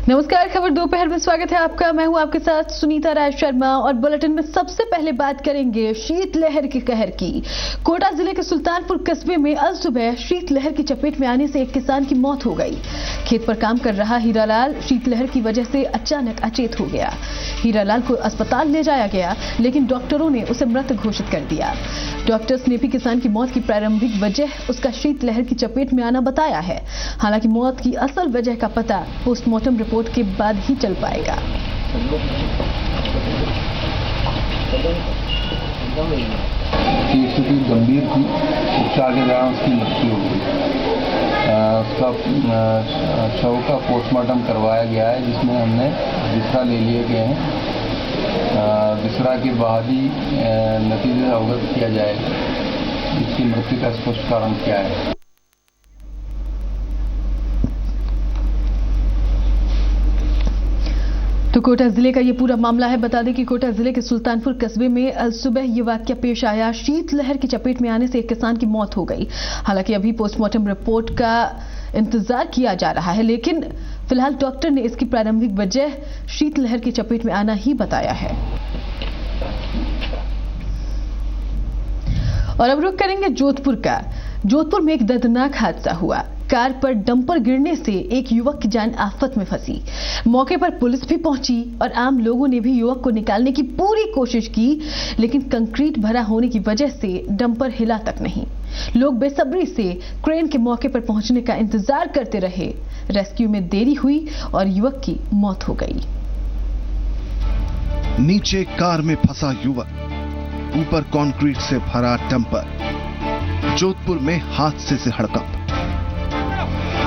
नमस्कार, खबर दोपहर में स्वागत है आपका। मैं हूं आपके साथ सुनीता राय शर्मा और बुलेटिन में सबसे पहले बात करेंगे शीतलहर के कहर की। कोटा जिले के सुल्तानपुर कस्बे में अल सुबह शीतलहर की चपेट में आने से एक किसान की मौत हो गई। खेत पर काम कर रहा हीरालाल शीतलहर की वजह से अचानक अचेत हो गया। हीरालाल को अस्पताल ले जाया गया, लेकिन डॉक्टरों ने उसे मृत घोषित कर दिया। डॉक्टर्स ने भी किसान की मौत की प्रारंभिक वजह उसका शीतलहर की चपेट में आना बताया है। हालांकि मौत की असल वजह का पता पोस्टमार्टम रिपोर्ट के बाद ही चल पाएगा। स्थिति गंभीर थी, उपचार के दौरान उसकी मृत्यु हो गई। उसका शव का पोस्टमार्टम करवाया गया है, जिसमें हमने विसरा ले लिए गए हैं। विसरा के बाद ही नतीजे अवगत किया जाएगा इसकी मृत्यु का स्पष्ट कारण क्या है। तो कोटा जिले का ये पूरा मामला है। बता दें कि कोटा जिले के सुल्तानपुर कस्बे में अल सुबह ये वाकया पेश आया। शीतलहर की चपेट में आने से एक किसान की मौत हो गई। हालांकि अभी पोस्टमार्टम रिपोर्ट का इंतजार किया जा रहा है, लेकिन फिलहाल डॉक्टर ने इसकी प्रारंभिक वजह शीतलहर की चपेट में आना ही बताया है। और अब रुक करेंगे जोधपुर का। जोधपुर में एक दर्दनाक हादसा हुआ। कार पर डंपर गिरने से एक युवक की जान आफत में फंसी। मौके पर पुलिस भी पहुंची और आम लोगों ने भी युवक को निकालने की पूरी कोशिश की, लेकिन कंक्रीट भरा होने की वजह से डंपर हिला तक नहीं। लोग बेसब्री से क्रेन के मौके पर पहुंचने का इंतजार करते रहे। रेस्क्यू में देरी हुई और युवक की मौत हो गई। नीचे कार में फंसा युवक, ऊपर कंक्रीट से भरा डंपर। जोधपुर में हादसे से हड़कंप।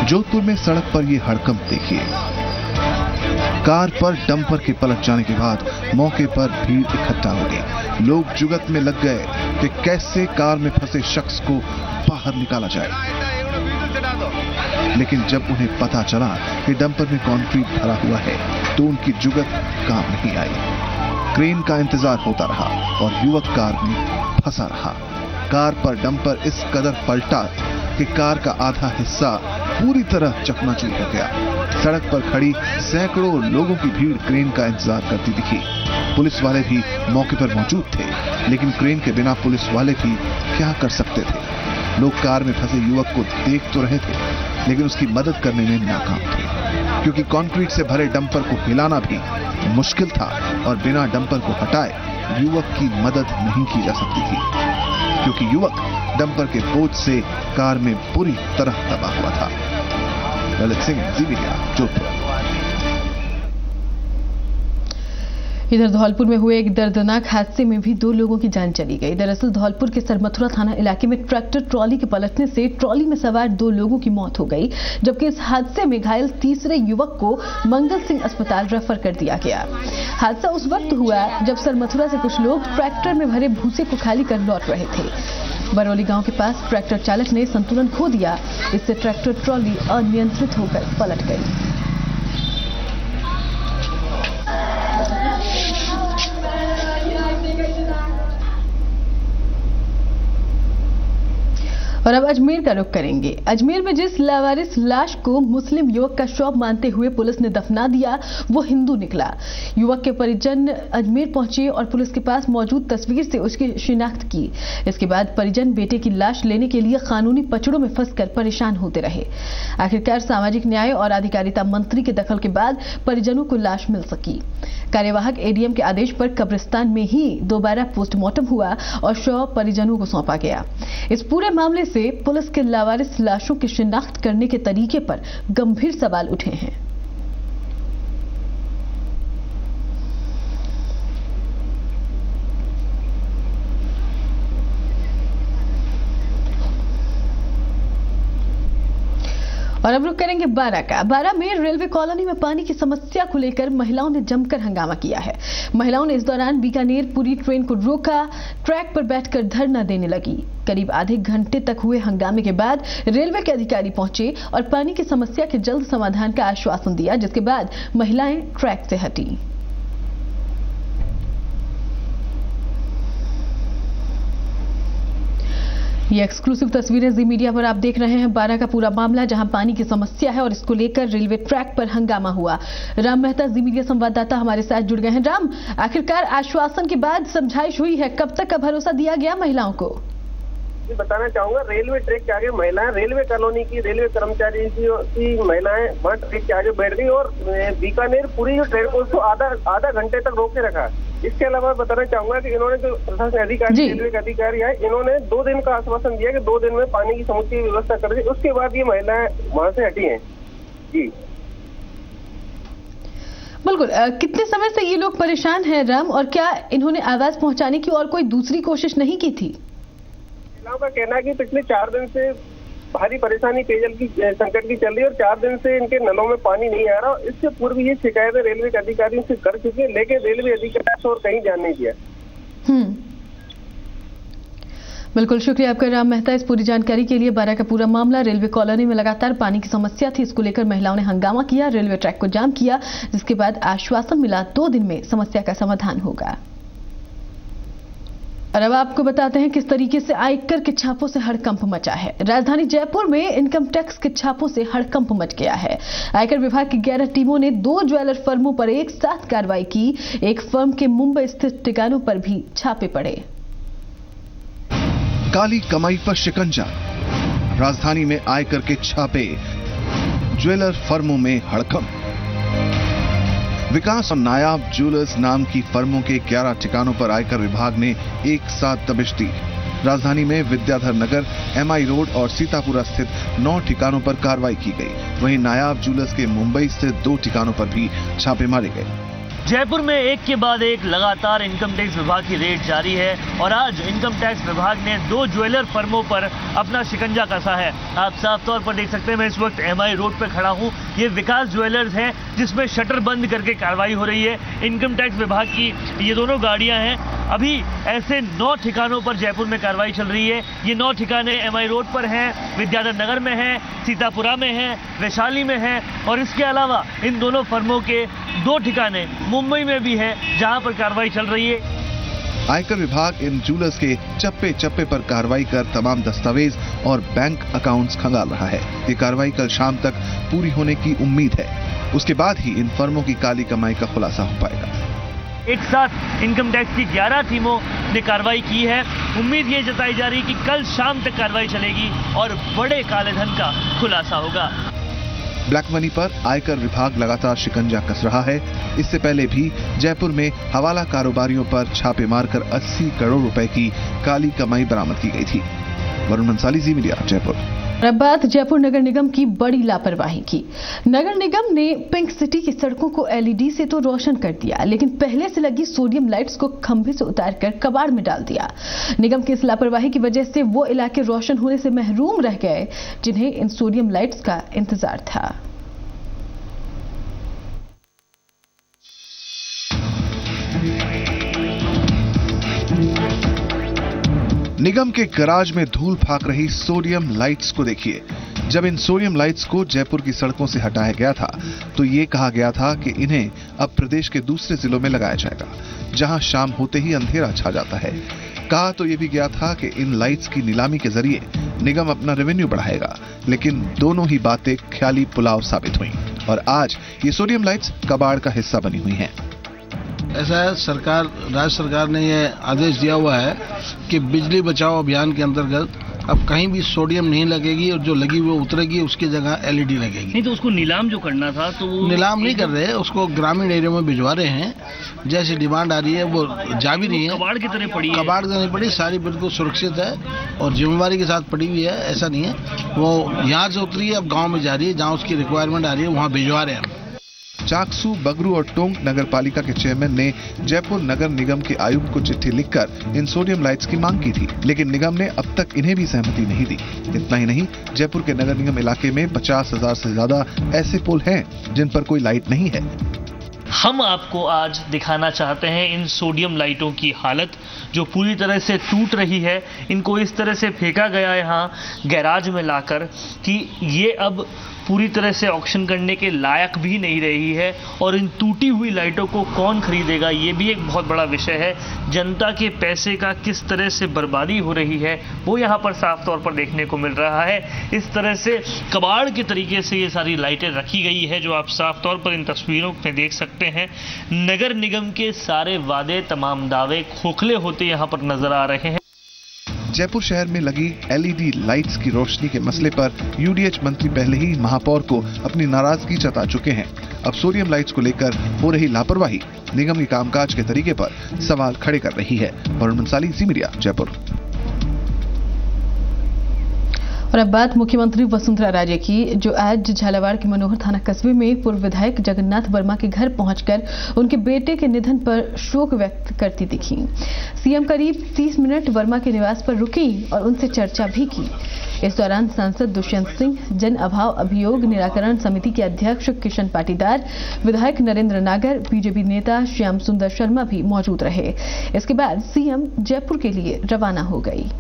जोधपुर में सड़क पर यह हड़कंप देखिए। कार पर डंपर के पलट जाने के बाद मौके पर भीड़ इकट्ठा हो गई। लोग जुगत में लग गए कि कैसे कार में फंसे शख्स को बाहर निकाला जाए। लेकिन जब उन्हें पता चला कि डंपर में कंक्रीट भरा हुआ है, तो उनकी जुगत काम नहीं आई। क्रेन का इंतजार होता रहा और युवक कार में फंसा रहा। कार पर डंपर इस कदर पलटा कि कार का आधा हिस्सा पूरी तरह चकनाचूर हो गया। सड़क पर खड़ी सैकड़ों लोगों की भीड़ क्रेन का इंतजार करती दिखी। पुलिस वाले भी मौके पर मौजूद थे, लेकिन क्रेन के बिना पुलिस वाले भी क्या कर सकते थे। लोग कार में फंसे युवक को देख तो रहे थे, लेकिन उसकी मदद करने में नाकाम थे, क्योंकि कंक्रीट से भरे डंपर को हिलाना भी मुश्किल था और बिना डंपर को हटाए युवक की मदद नहीं की जा सकती थी, क्योंकि युवक डंपर के बोझ से कार में पूरी तरह दबा हुआ था। ललित सिंह, जी मीडिया, जोधपुर। इधर धौलपुर में हुए एक दर्दनाक हादसे में भी 2 लोगों की जान चली गई। दरअसल धौलपुर के सरमथुरा थाना इलाके में ट्रैक्टर ट्रॉली के पलटने से ट्रॉली में सवार 2 लोगों की मौत हो गई, जबकि इस हादसे में घायल तीसरे युवक को मंगल सिंह अस्पताल रेफर कर दिया गया। हादसा उस वक्त हुआ जब सरमथुरा से कुछ लोग ट्रैक्टर में भरे भूसे को खाली कर लौट रहे थे। बरौली गांव के पास ट्रैक्टर चालक ने संतुलन खो दिया। इससे ट्रैक्टर ट्रॉली अनियंत्रित होकर पलट गई। और अब अजमेर का रुख करेंगे। अजमेर में जिस लावारिस लाश को मुस्लिम युवक का शव मानते हुए पुलिस ने दफना दिया, वो हिंदू निकला। युवक के परिजन अजमेर पहुंचे और पुलिस के पास मौजूद तस्वीर से उसकी शिनाख्त की। इसके बाद परिजन बेटे की लाश लेने के लिए कानूनी पचड़ों में फंसकर परेशान होते रहे। आखिरकार सामाजिक न्याय और अधिकारिता मंत्री के दखल के बाद परिजनों को लाश मिल सकी। कार्यवाहक एडीएम के आदेश पर कब्रिस्तान में ही दोबारा पोस्टमार्टम हुआ और शव परिजनों को सौंपा गया। इस पूरे मामले से पुलिस के लावारिस लाशों की शिनाख्त करने के तरीके पर गंभीर सवाल उठे हैं। और अब रुक करेंगे बारा का। बारा में रेलवे कॉलोनी में पानी की समस्या को लेकर महिलाओं ने जमकर हंगामा किया है। महिलाओं ने इस दौरान बीकानेर पूरी ट्रेन को रोका, ट्रैक पर बैठकर धरना देने लगी। करीब आधे घंटे तक हुए हंगामे के बाद रेलवे के अधिकारी पहुंचे और पानी की समस्या के जल्द समाधान का आश्वासन दिया, जिसके बाद महिलाएं ट्रैक से हटी। ये एक्सक्लूसिव तस्वीरें जी मीडिया पर आप देख रहे हैं। 12 का पूरा मामला जहां पानी की समस्या है और इसको लेकर रेलवे ट्रैक पर हंगामा हुआ। राम मेहता जी मीडिया संवाददाता हमारे साथ जुड़ गए हैं। राम, आखिरकार आश्वासन के बाद समझाइश हुई है, कब तक का भरोसा दिया गया महिलाओं को? बताना चाहूंगा, रेलवे ट्रैक के आगे महिलाएं, रेलवे कॉलोनी की रेलवे कर्मचारी की महिलाएं वहाँ ट्रैक के आगे बैठ गई और बीकानेर पूरी जो ट्रेन को उसको आधा घंटे तक रोके रखा। इसके अलावा बताना चाहूंगा कि इन्होंने जो प्रशासन अधिकारी, रेलवे के अधिकारी है, इन्होंने 2 दिन का आश्वासन दिया कि 2 दिन में पानी की समुचित व्यवस्था कर दी। उसके बाद ये महिलाएं वहां से हटी हैं। जी बिल्कुल। कितने समय से ये लोग परेशान हैं राम, और क्या इन्होंने आवाज पहुंचाने की और कोई दूसरी कोशिश नहीं की थी? महिलाओं का कहना है कि पिछले 4 दिन से भारी परेशानी पेयजल की संकट की चल रही है और 4 दिन से इनके नलों में पानी नहीं आ रहा। इससे पूर्व ये शिकायतें रेलवे के अधिकारियों से कर चुके हैं, लेकिन रेलवे अधिकारी और कहीं ध्यान नहीं दिया। बिल्कुल, शुक्रिया आपका राम मेहता इस पूरी जानकारी के लिए। 12 का पूरा मामला, रेलवे कॉलोनी में लगातार पानी की समस्या थी, इसको लेकर महिलाओं ने हंगामा किया, रेलवे ट्रैक को जाम किया, जिसके बाद आश्वासन मिला 2 दिन में समस्या का समाधान होगा। और अब आपको बताते हैं किस तरीके से आयकर के छापों से हड़कंप मचा है। राजधानी जयपुर में इनकम टैक्स के छापों से हड़कंप मच गया है। आयकर विभाग की 11 टीमों ने 2 ज्वेलर फर्मों पर एक साथ कार्रवाई की। एक फर्म के मुंबई स्थित ठिकानों पर भी छापे पड़े। काली कमाई पर शिकंजा, राजधानी में आयकर के छापे, ज्वेलर फर्मों में हड़कंप। विकास और नायाब ज्वेलर्स नाम की फर्मों के 11 ठिकानों पर आयकर विभाग ने एक साथ दबिश दी। राजधानी में विद्याधर नगर, MI रोड और सीतापुरा स्थित 9 ठिकानों पर कार्रवाई की गई। वहीं नायाब ज्वेलर्स के मुंबई स्थित 2 ठिकानों पर भी छापे मारे गए। जयपुर में एक के बाद एक लगातार इनकम टैक्स विभाग की रेड जारी है और आज इनकम टैक्स विभाग ने 2 ज्वेलर फर्मों पर अपना शिकंजा कसा है। आप साफ तौर पर देख सकते हैं, मैं इस वक्त MI रोड पर खड़ा हूं। ये विकास ज्वेलर्स हैं जिसमें शटर बंद करके कार्रवाई हो रही है। इनकम टैक्स विभाग की ये दोनों गाड़ियां हैं। अभी ऐसे 9 ठिकानों पर जयपुर में कार्रवाई चल रही है। ये 9 ठिकाने MI रोड पर हैं, विद्याधर नगर में हैं, सीतापुरा में हैं, वैशाली में हैं और इसके अलावा इन दोनों फर्मों के 2 ठिकाने मुंबई में भी है जहां पर कार्रवाई चल रही है। आयकर विभाग इन ज्वेलर्स के चप्पे चप्पे पर कार्रवाई कर तमाम दस्तावेज और बैंक अकाउंट्स खंगाल रहा है। ये कार्रवाई कल शाम तक पूरी होने की उम्मीद है। उसके बाद ही इन फर्मों की काली कमाई का खुलासा हो पाएगा। एक साथ इनकम टैक्स की 11 टीमों ने कार्रवाई की है। उम्मीद ये जताई जा रही है कि कल शाम तक कार्रवाई चलेगी और बड़े काले धन का खुलासा होगा। ब्लैक मनी पर आयकर विभाग लगातार शिकंजा कस रहा है। इससे पहले भी जयपुर में हवाला कारोबारियों पर छापे मारकर 80 करोड़ रुपए की काली कमाई बरामद की गई थी। वरुण मंसाली, जी मीडिया, जयपुर। अब बात जयपुर नगर निगम की बड़ी लापरवाही की। नगर निगम ने पिंक सिटी की सड़कों को LED से तो रोशन कर दिया, लेकिन पहले से लगी सोडियम लाइट्स को खंभे से उतारकर कबाड़ में डाल दिया। निगम की इस लापरवाही की वजह से वो इलाके रोशन होने से महरूम रह गए जिन्हें इन सोडियम लाइट्स का इंतजार था। निगम के गैराज में धूल फाक रही सोडियम लाइट्स को देखिए। जब इन सोडियम लाइट्स को जयपुर की सड़कों से हटाया गया था तो ये कहा गया था कि इन्हें अब प्रदेश के दूसरे जिलों में लगाया जाएगा, जहां शाम होते ही अंधेरा छा जाता है। कहा तो ये भी गया था कि इन लाइट्स की नीलामी के जरिए निगम अपना रेवेन्यू बढ़ाएगा, लेकिन दोनों ही बातें ख्याली पुलाव साबित हुई और आज ये सोडियम लाइट्स कबाड़ का हिस्सा बनी हुई हैं। ऐसा है, राज्य सरकार ने ये आदेश दिया हुआ है कि बिजली बचाओ अभियान के अंतर्गत अब कहीं भी सोडियम नहीं लगेगी और जो लगी वो उतरेगी, उसकी जगह LED लगेगी। नहीं तो उसको नीलाम जो करना था तो वो नीलाम नहीं कर रहे, उसको ग्रामीण एरिया में भिजवा रहे हैं। जैसी डिमांड आ रही है वो जा भी रही है। कबाड़ की तरह पड़ी है, कबाड़ की तरह पड़ी, सारी बिल्कुल सुरक्षित है और जिम्मेवारी के साथ पड़ी हुई है। ऐसा नहीं है, वो यहाँ से उतरी है, अब गाँव में जा रही है, जहाँ उसकी रिक्वायरमेंट आ रही है वहाँ भिजवा रहे हैं। चाकसू, बगरू और टोंक नगर पालिका के चेयरमैन ने जयपुर नगर निगम के आयुक्त को चिट्ठी लिखकर इन सोडियम लाइट्स की मांग की थी, लेकिन निगम ने अब तक इन्हें भी सहमति नहीं दी। इतना ही नहीं, जयपुर के नगर निगम इलाके में 50,000 से ज्यादा ऐसे पोल हैं जिन पर कोई लाइट नहीं है। हम आपको आज दिखाना चाहते हैं इन सोडियम लाइटों की हालत, जो पूरी तरह से टूट रही है। इनको इस तरह से फेंका गया यहाँ गैराज में लाकर कि ये अब पूरी तरह से ऑक्शन करने के लायक भी नहीं रही है और इन टूटी हुई लाइटों को कौन खरीदेगा, ये भी एक बहुत बड़ा विषय है। जनता के पैसे का किस तरह से बर्बादी हो रही है वो यहाँ पर साफ तौर पर देखने को मिल रहा है। इस तरह से कबाड़ के तरीके से ये सारी लाइटें रखी गई है जो आप साफ तौर पर इन तस्वीरों में देख सकते हैं। नगर निगम के सारे वादे, तमाम दावे खोखले होते यहाँ पर नजर आ रहे हैं। जयपुर शहर में लगी एलईडी लाइट्स की रोशनी के मसले पर यूडीएच मंत्री पहले ही महापौर को अपनी नाराजगी जता चुके हैं। अब सोडियम लाइट्स को लेकर हो रही लापरवाही निगम के कामकाज के तरीके पर सवाल खड़े कर रही है। वरुण बंसाली, जी मीडिया, जयपुर। और अब बात मुख्यमंत्री वसुंधरा राजे की, जो आज झालावाड़ के मनोहर थाना कस्बे में पूर्व विधायक जगन्नाथ वर्मा के घर पहुंचकर उनके बेटे के निधन पर शोक व्यक्त करती दिखी। सीएम करीब 30 मिनट वर्मा के निवास पर रुकी और उनसे चर्चा भी की। इस दौरान सांसद दुष्यंत सिंह, जन अभाव अभियोग निराकरण समिति के अध्यक्ष किशन पाटीदार, विधायक नरेंद्र नागर, बीजेपी नेता श्याम सुंदर शर्मा भी मौजूद रहे। इसके बाद सीएम जयपुर के लिए रवाना हो गई।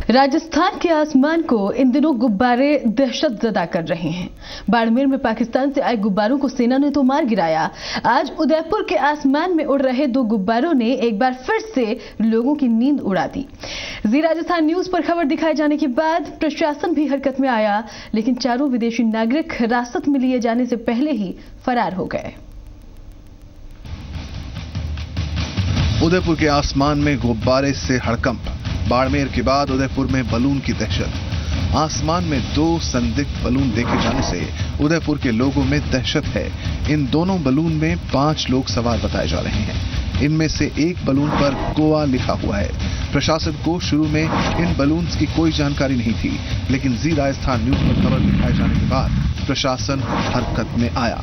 राजस्थान के आसमान को इन दिनों गुब्बारे दहशत जदा कर रहे हैं। बाड़मेर में पाकिस्तान से आए गुब्बारों को सेना ने तो मार गिराया। आज उदयपुर के आसमान में उड़ रहे 2 गुब्बारों ने एक बार फिर से लोगों की नींद उड़ा दी। जी राजस्थान न्यूज पर खबर दिखाए जाने के बाद प्रशासन भी हरकत में आया, लेकिन चारों विदेशी नागरिक हिरासत में लिए जाने से पहले ही फरार हो गए। उदयपुर के आसमान में गुब्बारे से हड़कंप। बाड़मेर के बाद उदयपुर में बलून की दहशत। आसमान में 2 संदिग्ध बलून देखे जाने से उदयपुर के लोगों में दहशत है। इन दोनों बलून में 5 लोग सवार बताए जा रहे हैं। इनमें से एक बलून पर गोवा लिखा हुआ है। प्रशासन को शुरू में इन बलून्स की कोई जानकारी नहीं थी, लेकिन जी राजस्थान न्यूज पर खबर दिखाए जाने के बाद प्रशासन हरकत में आया।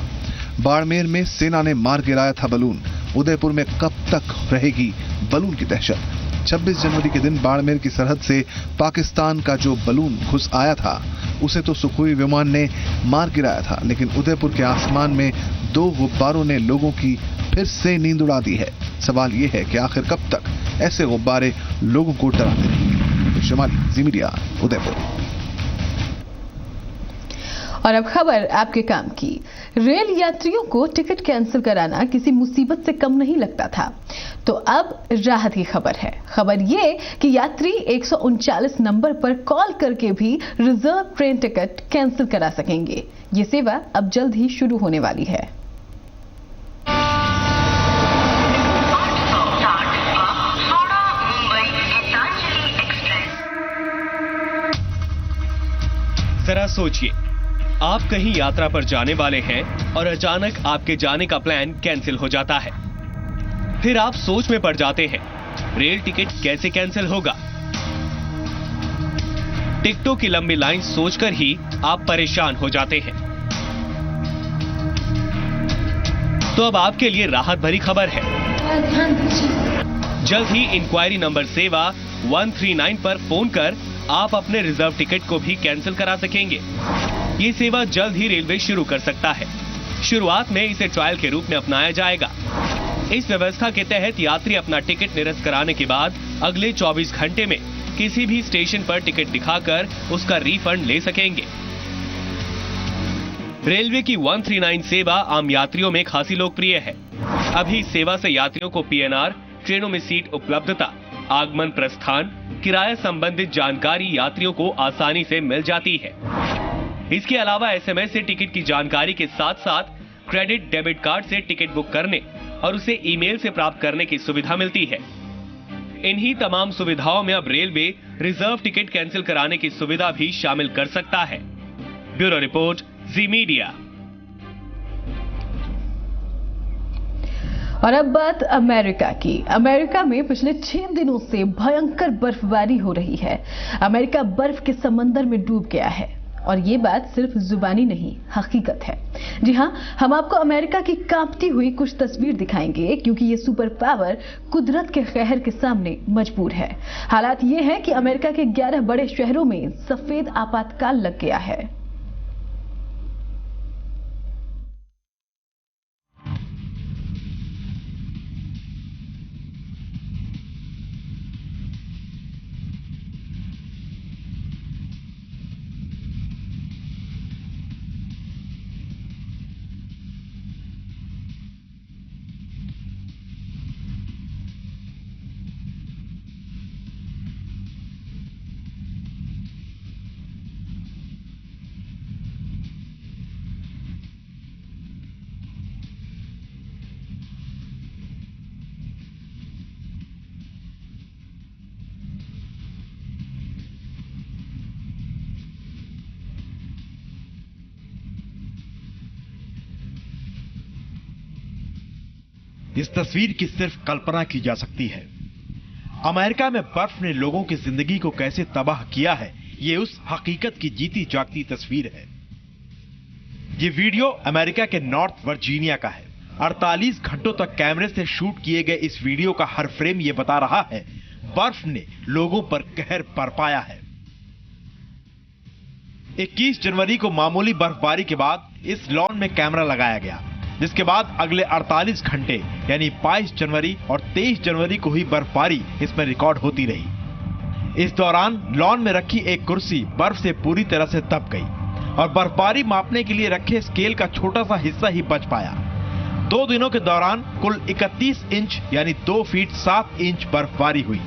बाड़मेर में सेना ने मार गिराया था बलून। उदयपुर में कब तक रहेगी बलून की दहशत? 26 जनवरी के दिन बाड़मेर की सरहद से पाकिस्तान का जो बलून घुस आया था उसे तो सुखोई विमान ने मार गिराया था, लेकिन उदयपुर के आसमान में 2 गुब्बारों ने लोगों की फिर से नींद उड़ा दी है। सवाल यह है कि आखिर कब तक ऐसे गुब्बारे लोगों को डराते रहेंगे। शिमाली, जी मीडिया, उदयपुर। और अब खबर आपके काम की। रेल यात्रियों को टिकट कैंसिल कराना किसी मुसीबत से कम नहीं लगता था, तो अब राहत की खबर है। खबर ये कि यात्री 139 नंबर पर कॉल करके भी रिजर्व ट्रेन टिकट कैंसिल करा सकेंगे। ये सेवा अब जल्द ही शुरू होने वाली है। जरा सोचिए, आप कहीं यात्रा पर जाने वाले हैं और अचानक आपके जाने का प्लान कैंसिल हो जाता है। फिर आप सोच में पड़ जाते हैं, रेल टिकट कैसे कैंसिल होगा। टिकटों की लंबी लाइन सोचकर ही आप परेशान हो जाते हैं। तो अब आपके लिए राहत भरी खबर है। जल्द ही इंक्वायरी नंबर सेवा 139 पर फोन कर आप अपने रिजर्व टिकट को भी कैंसिल करा सकेंगे। ये सेवा जल्द ही रेलवे शुरू कर सकता है। शुरुआत में इसे ट्रायल के रूप में अपनाया जाएगा। इस व्यवस्था के तहत यात्री अपना टिकट निरस्त कराने के बाद अगले 24 घंटे में किसी भी स्टेशन पर टिकट दिखाकर उसका रिफंड ले सकेंगे। रेलवे की 139 सेवा आम यात्रियों में खासी लोकप्रिय है। अभी इस सेवा से यात्रियों को पीएनआर, ट्रेनों में सीट उपलब्धता, आगमन प्रस्थान, किराया संबंधित जानकारी यात्रियों को आसानी से मिल जाती है। इसके अलावा एसएमएस से टिकट की जानकारी के साथ साथ क्रेडिट डेबिट कार्ड से टिकट बुक करने और उसे ईमेल से प्राप्त करने की सुविधा मिलती है। इन्हीं तमाम सुविधाओं में अब रेलवे रिजर्व टिकट कैंसिल कराने की सुविधा भी शामिल कर सकता है। ब्यूरो रिपोर्ट, जी मीडिया। और अब बात अमेरिका की। अमेरिका में पिछले 6 दिनों से भयंकर बर्फबारी हो रही है। अमेरिका बर्फ के समंदर में डूब गया है और ये बात सिर्फ जुबानी नहीं, हकीकत है। जी हां, हम आपको अमेरिका की कांपती हुई कुछ तस्वीर दिखाएंगे, क्योंकि ये सुपर पावर कुदरत के कहर के सामने मजबूर है। हालात ये है कि अमेरिका के 11 बड़े शहरों में सफेद आपातकाल लग गया है। इस तस्वीर की सिर्फ कल्पना की जा सकती है। अमेरिका में बर्फ ने लोगों की जिंदगी को कैसे तबाह किया है, ये उस हकीकत की जीती जागती तस्वीर है। ये वीडियो अमेरिका के नॉर्थ वर्जीनिया का है। 48 घंटों तक कैमरे से शूट किए गए इस वीडियो का हर फ्रेम ये बता रहा है, बर्फ ने लोगों पर कहर बरपाया है। 21 जनवरी को मामूली बर्फबारी के बाद इस लॉन में कैमरा लगाया गया, जिसके बाद अगले 48 घंटे यानी 22 जनवरी और 23 जनवरी को ही बर्फबारी इसमें रिकॉर्ड होती रही। इस दौरान लॉन में रखी एक कुर्सी बर्फ से पूरी तरह से दब गई और बर्फबारी मापने के लिए रखे स्केल का छोटा सा हिस्सा ही बच पाया। 2 दिनों के दौरान कुल 31 इंच यानी 2 फीट 7 इंच बर्फबारी हुई।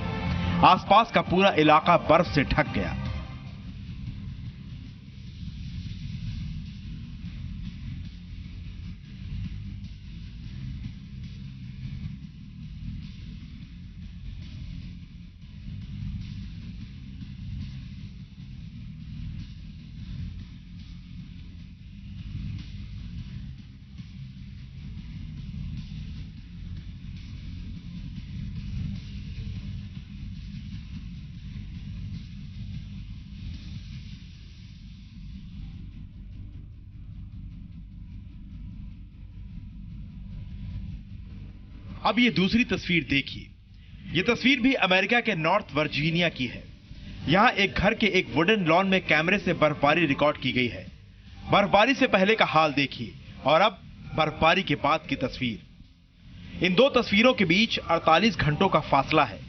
आसपास का पूरा इलाका बर्फ से ढक गया। अब ये दूसरी तस्वीर देखिए। ये तस्वीर भी अमेरिका के नॉर्थ वर्जीनिया की है। यहां एक घर के एक वुडन लॉन में कैमरे से बर्फबारी रिकॉर्ड की गई है। बर्फबारी से पहले का हाल देखिए और अब बर्फबारी के बाद की तस्वीर। इन 2 तस्वीरों के बीच 48 घंटों का फासला है।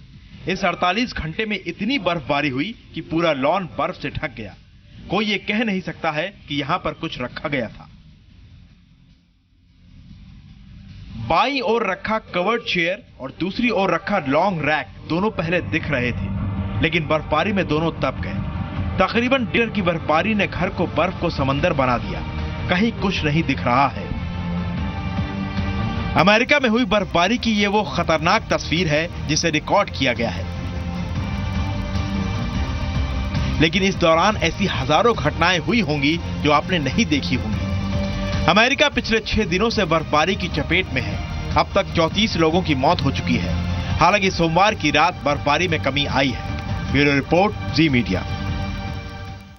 इस 48 घंटे में इतनी बर्फबारी हुई कि पूरा लॉन बर्फ से ढक गया। कोई ये कह नहीं सकता है कि यहां पर कुछ रखा गया था। बाईं ओर रखा कवर्ड चेयर और दूसरी ओर रखा लॉन्ग रैक दोनों पहले दिख रहे थे, लेकिन बर्फबारी में दोनों दब गए। तकरीबन डेढ़ की बर्फबारी ने घर को बर्फ को समंदर बना दिया। कहीं कुछ नहीं दिख रहा है। अमेरिका में हुई बर्फबारी की ये वो खतरनाक तस्वीर है जिसे रिकॉर्ड किया गया है। लेकिन इस दौरान ऐसी हजारों घटनाएं हुई होंगी जो आपने नहीं देखी होंगी। अमेरिका पिछले 6 दिनों से बर्फबारी की चपेट में है। अब तक 34 लोगों की मौत हो चुकी है। हालांकि सोमवार की रात बर्फबारी में कमी आई है। ब्यूरो रिपोर्ट, जी मीडिया।